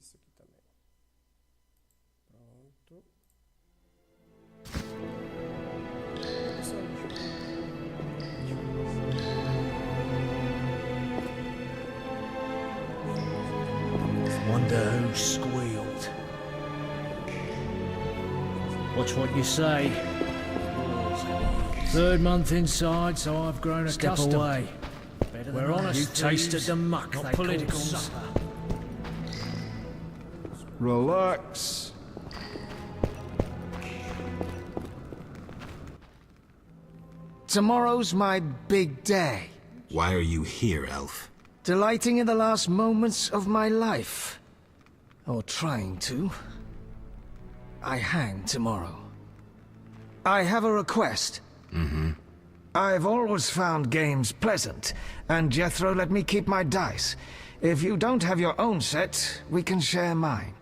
isso aqui também. Pronto. Wonder who squealed. Watch what you say. Third month inside, so I've grown accustomed. Step away. We're honest. You tasted the muck, not politicals. Relax. Tomorrow's my big day. Why are you here, Elf? Delighting in the last moments of my life. Or trying to. I hang tomorrow. I have a request. I've always found games pleasant, and Jethro let me keep my dice. If you don't have your own set, we can share mine.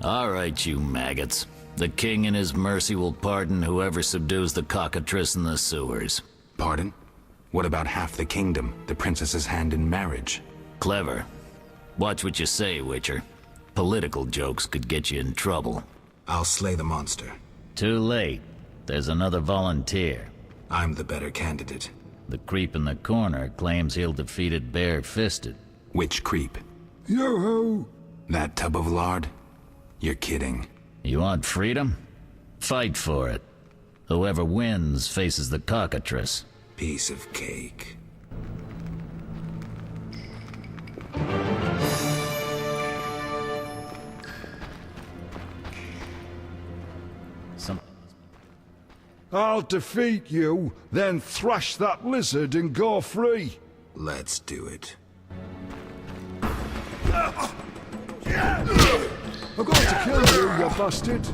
All right, you maggots. The king in his mercy will pardon whoever subdues the cockatrice in the sewers. Pardon? What about half the kingdom, the princess's hand in marriage? Clever. Watch what you say, Witcher. Political jokes could get you in trouble. I'll slay the monster. Too late. There's another volunteer. I'm the better candidate. The creep in the corner claims he'll defeat it bare-fisted. Which creep? Yo-ho! That tub of lard? You're kidding. You want freedom? Fight for it. Whoever wins faces the cockatrice. Piece of cake. I'll defeat you, then thrash that lizard and go free. Let's do it. I'm going to kill you, you bastard.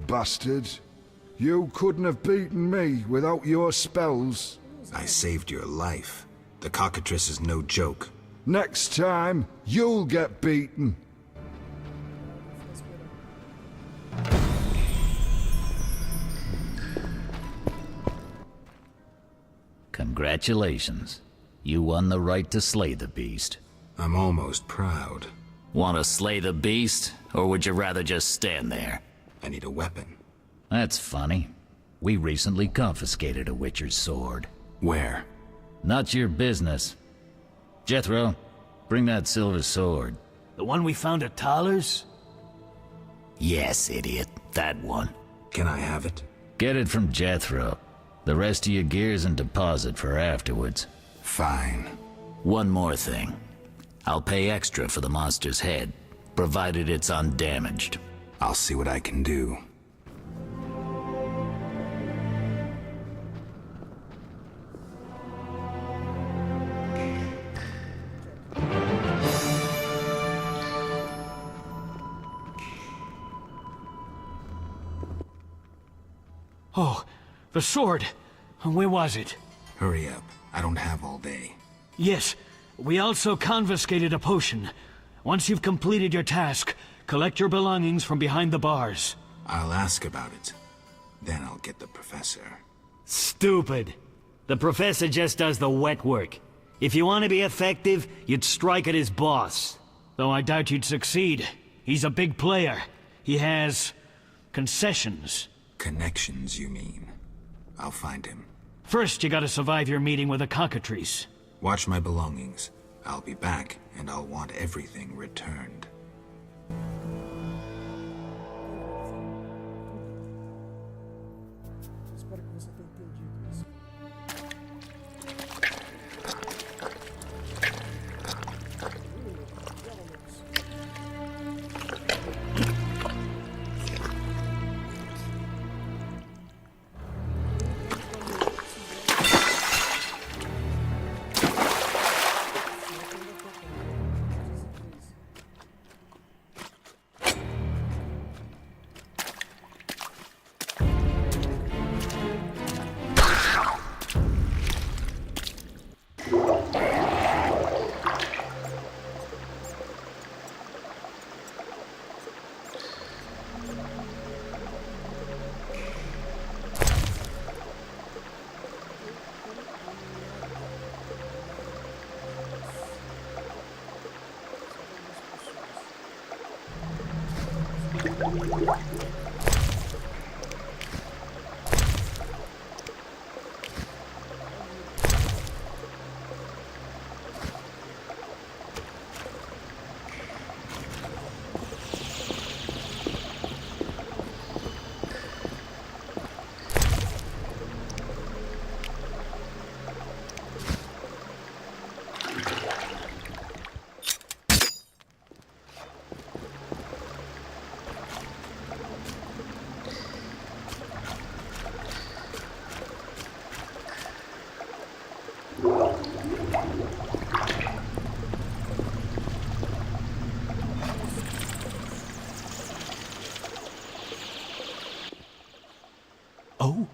Bastard. You couldn't have beaten me without your spells. I saved your life. The cockatrice is no joke. Next time, you'll get beaten. Congratulations. You won the right to slay the beast. I'm almost proud. Want to slay the beast, or would you rather just stand there? I need a weapon. That's funny. We recently confiscated a Witcher's sword. Where? Not your business. Jethro, bring that silver sword. The one we found at Thaler's? Yes, idiot. That one. Can I have it? Get it from Jethro. The rest of your gear's in deposit for afterwards. Fine. One more thing. I'll pay extra for the monster's head, provided it's undamaged. I'll see what I can do. Oh, the sword. Where was it? Hurry up. I don't have all day. Yes, we also confiscated a potion. Once you've completed your task, collect your belongings from behind the bars. I'll ask about it. Then I'll get the professor. Stupid. The professor just does the wet work. If you want to be effective, you'd strike at his boss. Though I doubt you'd succeed. He's a big player. He has concessions. Connections, you mean? I'll find him. First, you gotta survive your meeting with the cockatrice. Watch my belongings. I'll be back, and I'll want everything returned. Espero que você tenha entendido isso. Oh?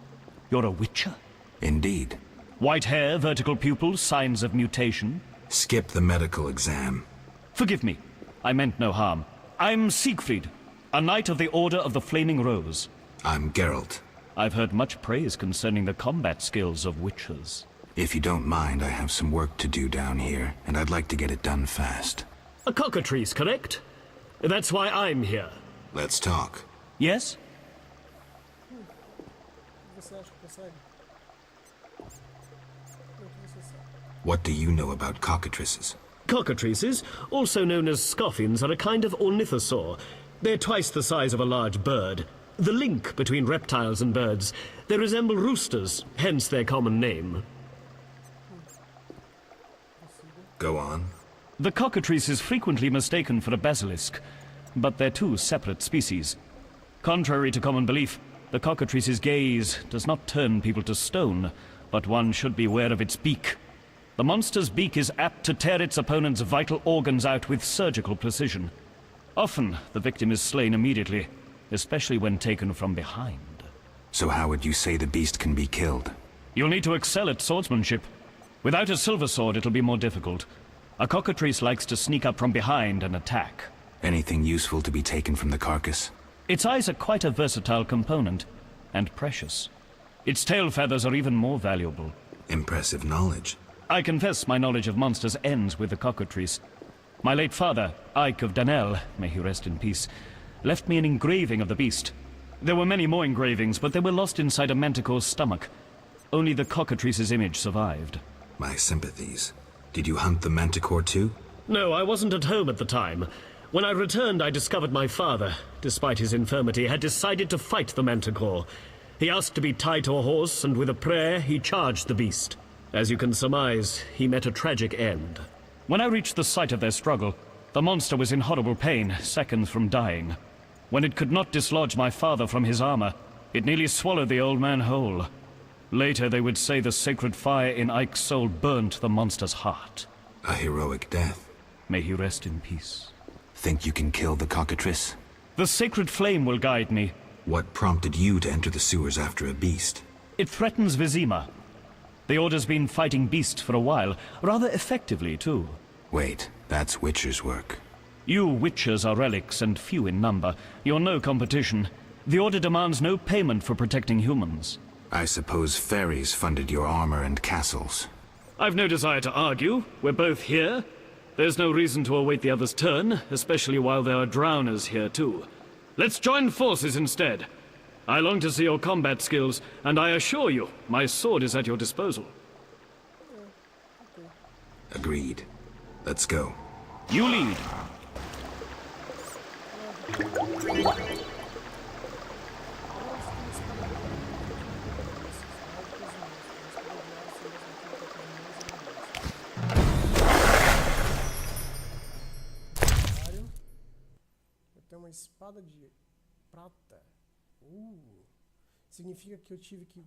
You're a Witcher? Indeed. White hair, vertical pupils, signs of mutation? Skip the medical exam. Forgive me. I meant no harm. I'm Siegfried, a knight of the Order of the Flaming Rose. I'm Geralt. I've heard much praise concerning the combat skills of Witchers. If you don't mind, I have some work to do down here, and I'd like to get it done fast. A cockatrice, correct? That's why I'm here. Let's talk. Yes? O que você acha que consegue? O que você sabe? What do you know about cockatrices? Cockatrices, also known as scoffins, are a kind of ornithosaur. They're twice the size of a large bird. The link between reptiles and birds. They resemble roosters, hence their common name. Go on. The cockatrice is frequently mistaken for a basilisk, but they're two separate species. Contrary to common belief, the cockatrice's gaze does not turn people to stone, but one should beware of its beak. The monster's beak is apt to tear its opponent's vital organs out with surgical precision. Often, the victim is slain immediately, especially when taken from behind. So how would you say the beast can be killed? You'll need to excel at swordsmanship. Without a silver sword, it'll be more difficult. A cockatrice likes to sneak up from behind and attack. Anything useful to be taken from the carcass? Its eyes are quite a versatile component, and precious. Its tail feathers are even more valuable. Impressive knowledge. I confess my knowledge of monsters ends with the cockatrice. My late father, Ike of Danel, may he rest in peace, left me an engraving of the beast. There were many more engravings, but they were lost inside a manticore's stomach. Only the cockatrice's image survived. My sympathies. Did you hunt the manticore too? No, I wasn't at home at the time. When I returned, I discovered my father, despite his infirmity, had decided to fight the manticore. He asked to be tied to a horse, and with a prayer, he charged the beast. As you can surmise, he met a tragic end. When I reached the site of their struggle, the monster was in horrible pain, seconds from dying. When it could not dislodge my father from his armor, it nearly swallowed the old man whole. Later, they would say the sacred fire in Ike's soul burnt the monster's heart. A heroic death. May he rest in peace. Think you can kill the cockatrice? The sacred flame will guide me. What prompted you to enter the sewers after a beast? It threatens Vizima. The Order's been fighting beasts for a while, rather effectively, too. Wait, that's Witcher's work. You Witchers are relics and few in number. You're no competition. The Order demands no payment for protecting humans. I suppose fairies funded your armor and castles. I've no desire to argue. We're both here. There's no reason to await the other's turn, especially while there are drowners here too. Let's join forces instead. I long to see your combat skills, and I assure you, my sword is at your disposal. Agreed. Let's go. You lead. Uma espada de prata. Significa que eu tive que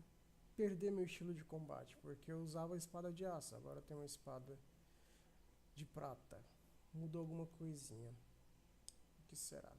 perder meu estilo de combate, porque eu usava a espada de aço, agora eu tenho uma espada de prata. Mudou alguma coisinha. O que será?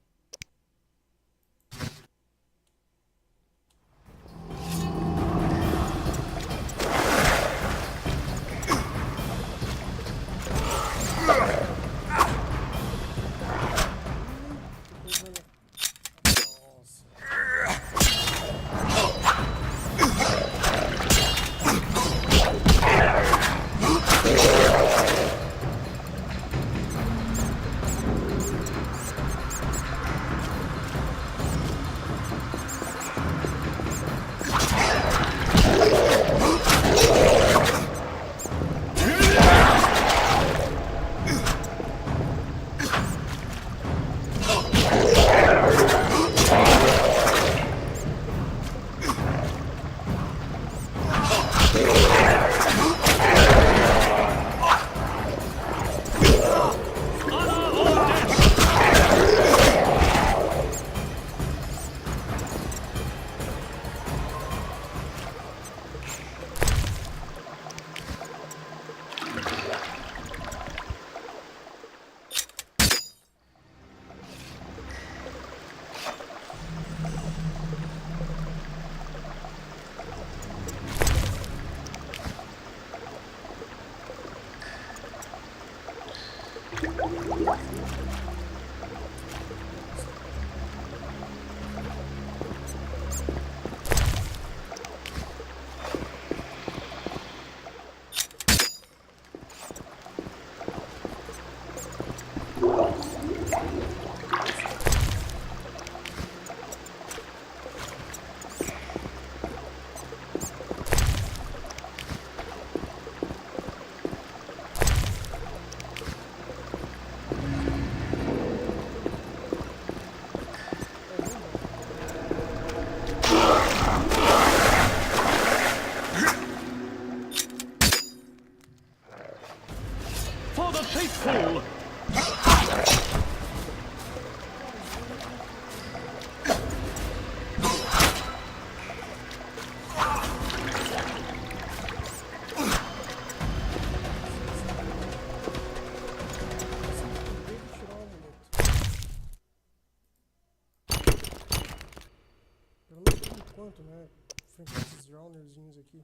Enquanto, né, franquias de dronerzinhos aqui.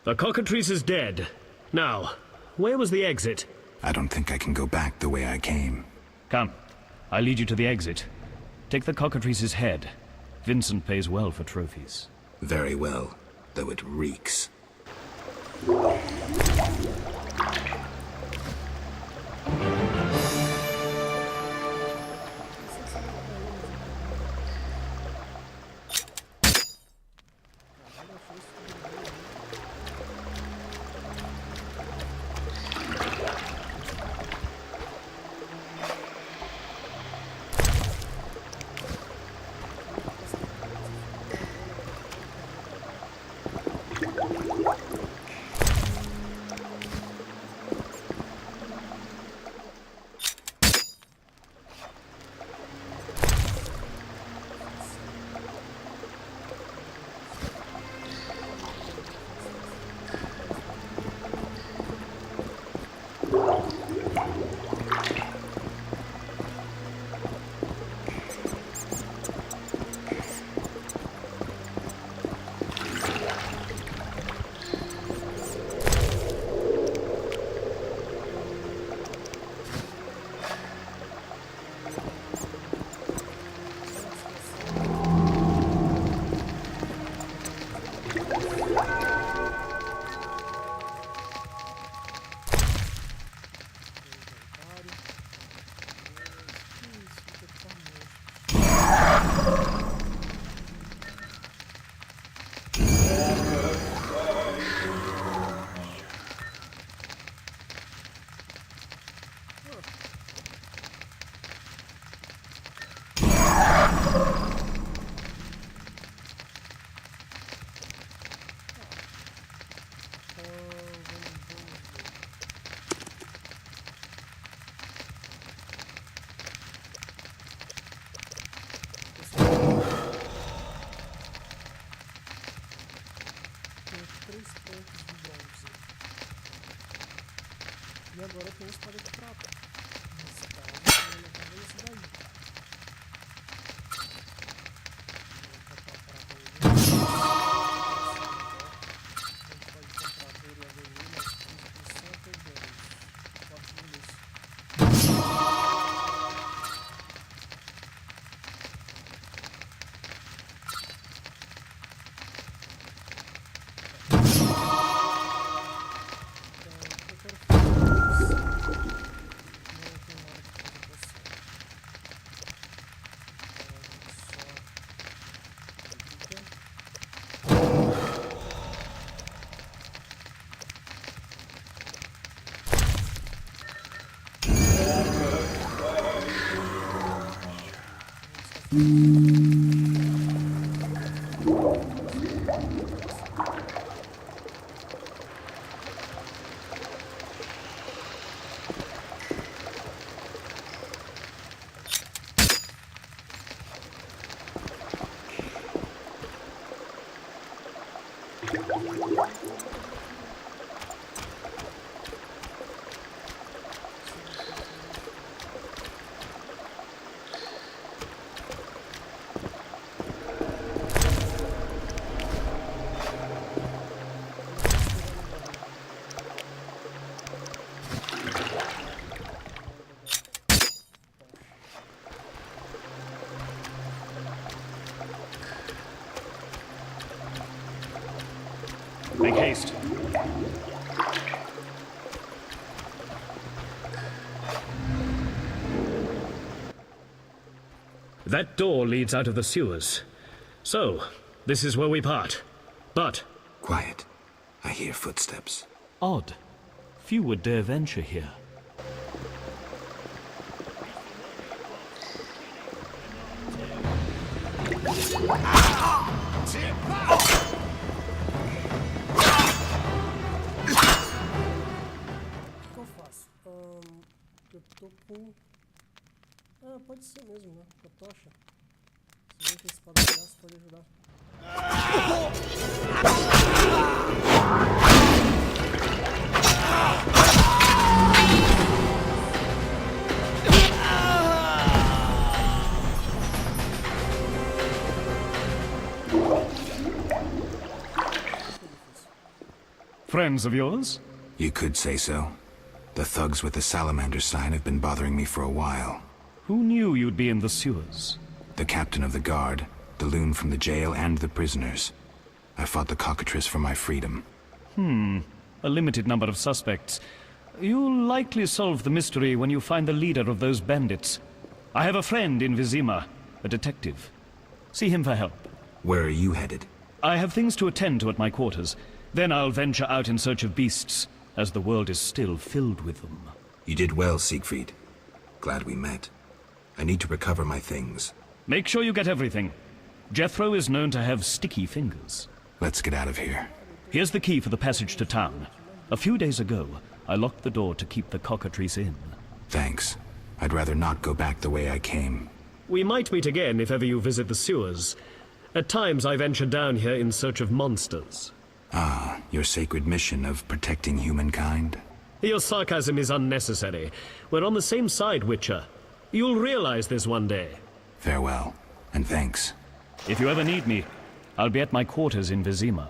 The cockatrice is dead. Now, where was the exit? I don't think I can go back the way I came. Come, I'll lead you to the exit. Take the cockatrice's head. Vincent pays well for trophies. Very well, though it reeks. E agora tem espada de prata. Nesse caso, eu vou levar esse daí. Vou botar a prata aí. A gente pode comprar ouro e avenida, mas 15% ou 10%. Corte nisso. Make haste. That door leads out of the sewers. So, this is where we part. But... Quiet. I hear footsteps. Odd. Few would dare venture here. O que eu faço? Eu tô com... Ah, pode ser mesmo, né? Com a tocha. Se bem que a espada de aço pode ajudar. Friends of yours? You could say so. The thugs with the salamander sign have been bothering me for a while. Who knew you'd be in the sewers? The captain of the guard, the loon from the jail, and the prisoners. I fought the cockatrice for my freedom. A limited number of suspects. You'll likely solve the mystery when you find the leader of those bandits. I have a friend in Vizima, a detective. See him for help. Where are you headed? I have things to attend to at my quarters. Then I'll venture out in search of beasts, as the world is still filled with them. You did well, Siegfried. Glad we met. I need to recover my things. Make sure you get everything. Jethro is known to have sticky fingers. Let's get out of here. Here's the key for the passage to town. A few days ago, I locked the door to keep the cockatrice in. Thanks. I'd rather not go back the way I came. We might meet again if ever you visit the sewers. At times I venture down here in search of monsters. Ah, your sacred mission of protecting humankind? Your sarcasm is unnecessary. We're on the same side, Witcher. You'll realize this one day. Farewell, and thanks. If you ever need me, I'll be at my quarters in Vizima.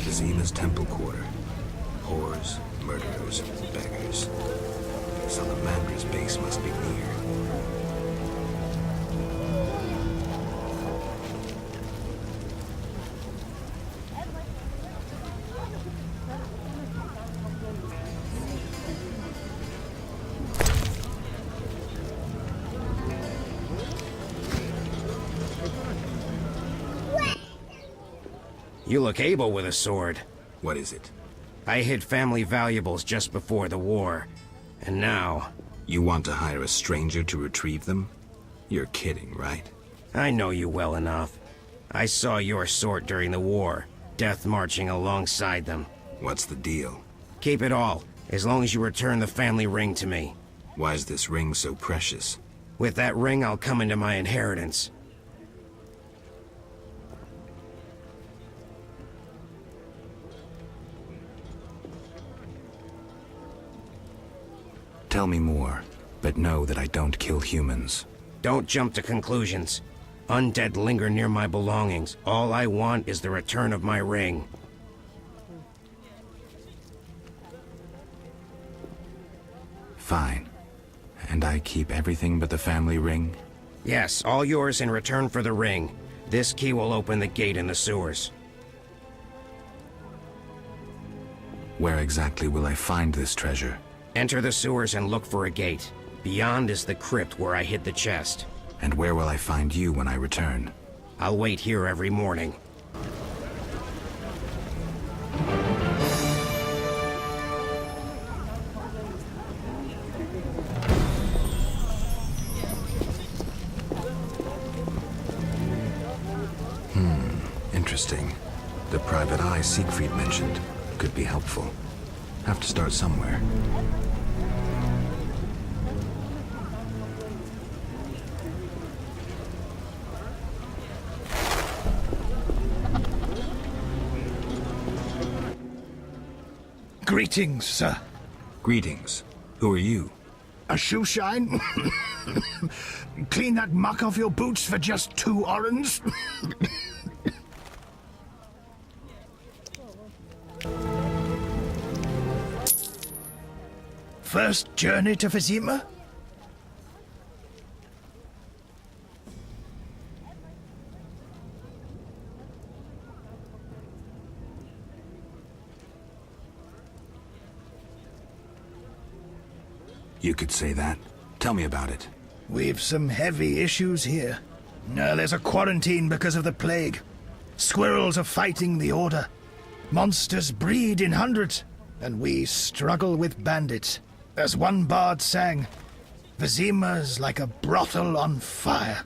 Vizima's temple quarter. Whores, murderers, beggars. Salamandra's base must be near. You look able with a sword. What is it? I hid family valuables just before the war. And now... You want to hire a stranger to retrieve them? You're kidding, right? I know you well enough. I saw your sort during the war, death marching alongside them. What's the deal? Keep it all, as long as you return the family ring to me. Why is this ring so precious? With that ring, I'll come into my inheritance. Tell me more, but know that I don't kill humans. Don't jump to conclusions. Undead linger near my belongings. All I want is the return of my ring. Fine. And I keep everything but the family ring? Yes, all yours in return for the ring. This key will open the gate in the sewers. Where exactly will I find this treasure? Enter the sewers and look for a gate. Beyond is the crypt where I hid the chest. And where will I find you when I return? I'll wait here every morning. Interesting. The private eye Siegfried mentioned could be helpful. Have to start somewhere. Greetings, sir. Greetings. Who are you? A shoe shine? Clean that muck off your boots for just 2 orens? First journey to Vizima? You could say that. Tell me about it. We've some heavy issues here. There's a quarantine because of the plague. Squirrels are fighting the Order. Monsters breed in hundreds, and we struggle with bandits. As one bard sang, Vizima's like a brothel on fire.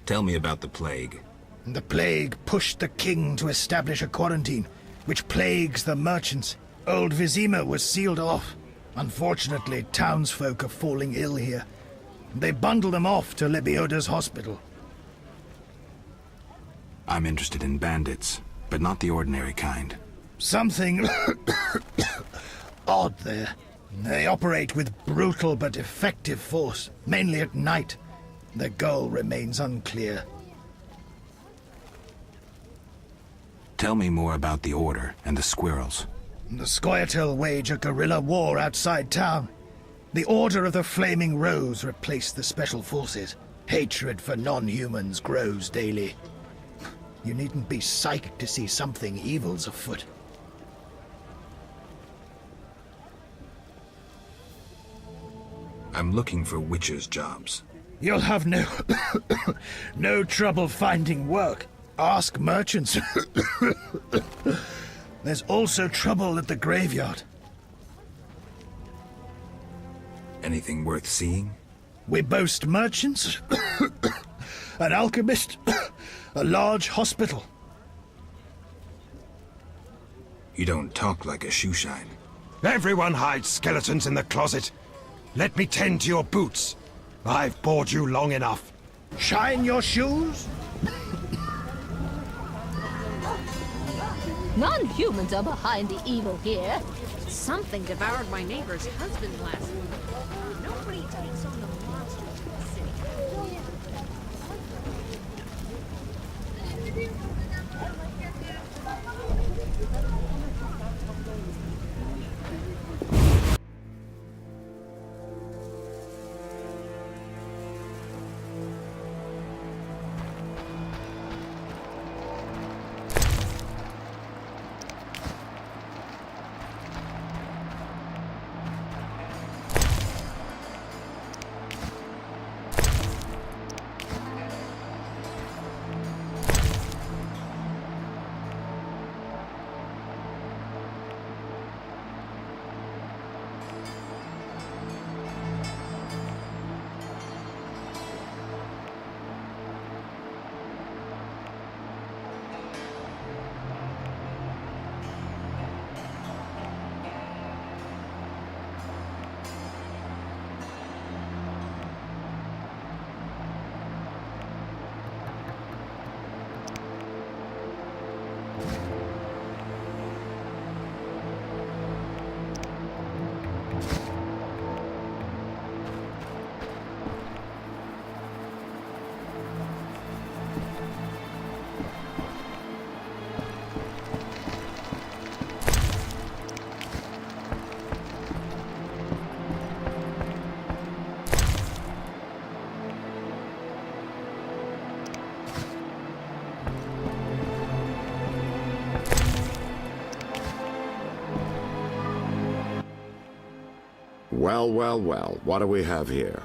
Tell me about the plague. The plague pushed the king to establish a quarantine, which plagues the merchants. Old Vizima was sealed off. Unfortunately, townsfolk are falling ill here. They bundle them off to Lebioda's hospital. I'm interested in bandits, but not the ordinary kind. Something odd there. They operate with brutal but effective force, mainly at night. Their goal remains unclear. Tell me more about the Order and the squirrels. The Scoia'tael wage a guerrilla war outside town. The Order of the Flaming Rose replaced the Special Forces. Hatred for non-humans grows daily. You needn't be psyched to see something evil's afoot. I'm looking for witches' jobs. You'll have no trouble finding work. Ask merchants. There's also trouble at the graveyard. Anything worth seeing? We boast merchants, an alchemist, a large hospital. You don't talk like a shoeshine. Everyone hides skeletons in the closet. Let me tend to your boots. I've bored you long enough. Shine your shoes? Non-humans are behind the evil here. Something devoured my neighbor's husband last week. Nobody takes on the monsters in the city. Well, well, well, what do we have here?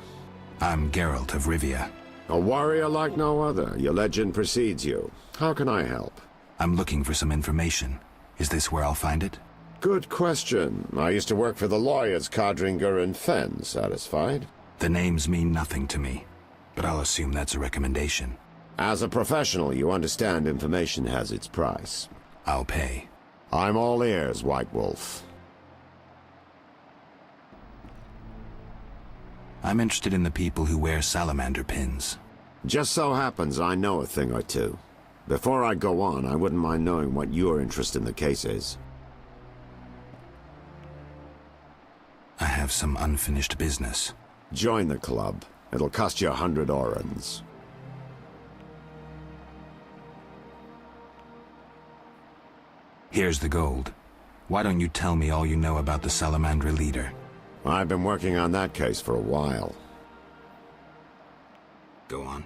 I'm Geralt of Rivia. A warrior like no other. Your legend precedes you. How can I help? I'm looking for some information. Is this where I'll find it? Good question. I used to work for the lawyers Codringer and Fenn. Satisfied? The names mean nothing to me, but I'll assume that's a recommendation. As a professional, you understand information has its price. I'll pay. I'm all ears, White Wolf. I'm interested in the people who wear salamander pins. Just so happens I know a thing or two. Before I go on, I wouldn't mind knowing what your interest in the case is. I have some unfinished business. Join the club. It'll cost you 100 orens. Here's the gold. Why don't you tell me all you know about the Salamandra leader? I've been working on that case for a while. Go on.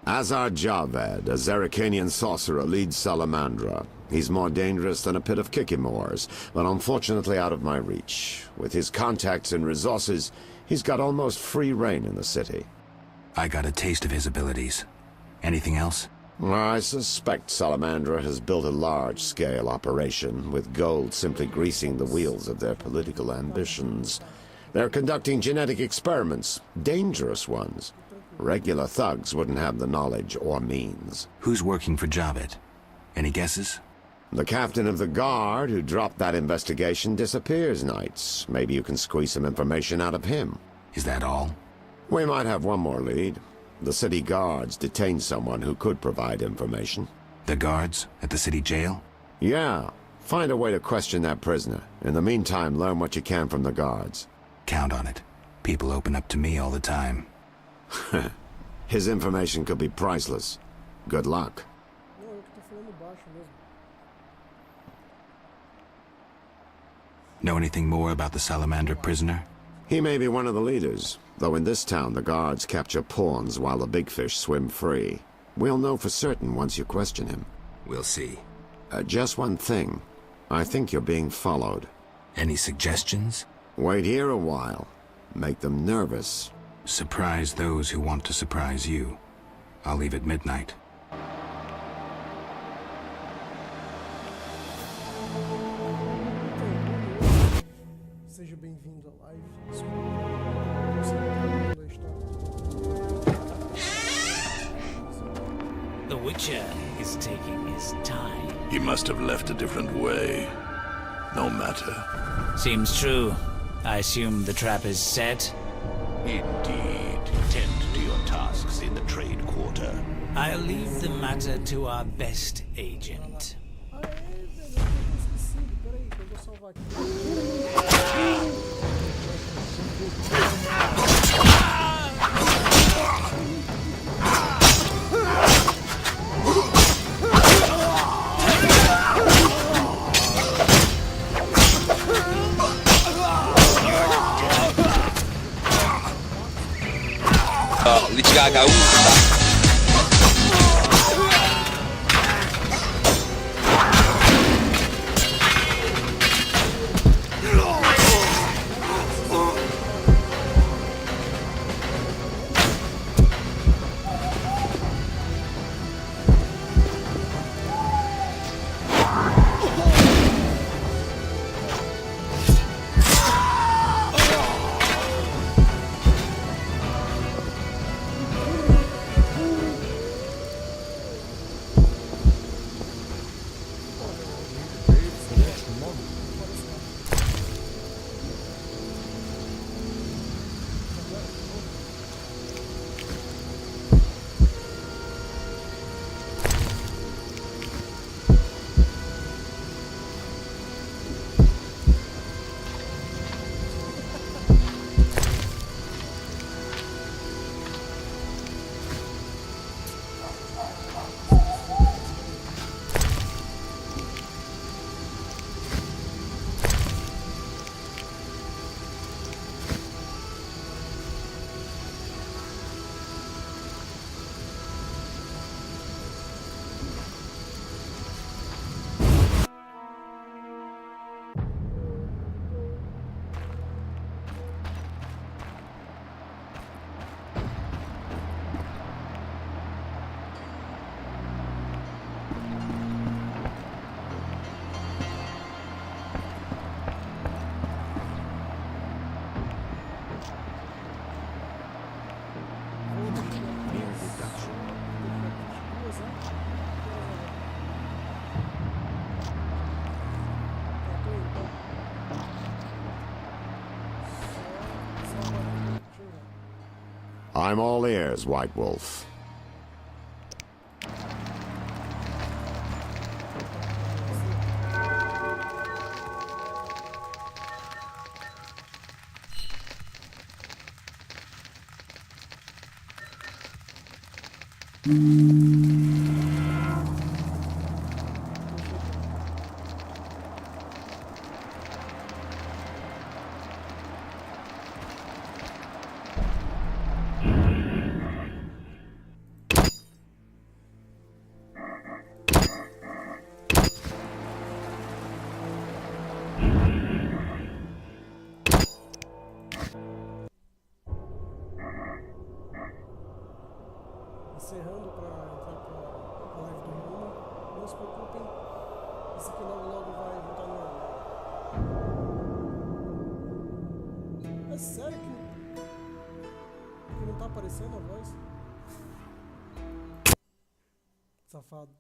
Azar Javed, a Zerrikanian sorcerer, leads Salamandra. He's more dangerous than a pit of Kikimors, but unfortunately out of my reach. With his contacts and resources, he's got almost free reign in the city. I got a taste of his abilities. Anything else? I suspect Salamandra has built a large-scale operation, with gold simply greasing the wheels of their political ambitions. They're conducting genetic experiments, dangerous ones. Regular thugs wouldn't have the knowledge or means. Who's working for Javed? Any guesses? The captain of the guard who dropped that investigation disappears nights. Maybe you can squeeze some information out of him. Is that all? We might have one more lead. The city guards detained someone who could provide information. The guards? At the city jail? Yeah. Find a way to question that prisoner. In the meantime, learn what you can from the guards. Count on it. People open up to me all the time. His information could be priceless. Good luck. Know anything more about the Salamander prisoner? He may be one of the leaders, though in this town the guards capture pawns while the big fish swim free. We'll know for certain once you question him. We'll see. Just one thing. I think you're being followed. Any suggestions? Wait here a while. Make them nervous. Surprise those who want to surprise you. I'll leave at midnight. Seja bem-vindo à live. The Witcher is taking his time. He must have left a different way. No matter. Seems true. I assume the trap is set? Indeed. Tend to your tasks in the trade quarter. I'll leave the matter to our best agent. Litigaga I'm all ears, White Wolf. Encerrando para entrar para a live do Roma. Não se preocupem, isso aqui logo logo vai voltar no normal. É sério que não tá aparecendo a voz? Safado.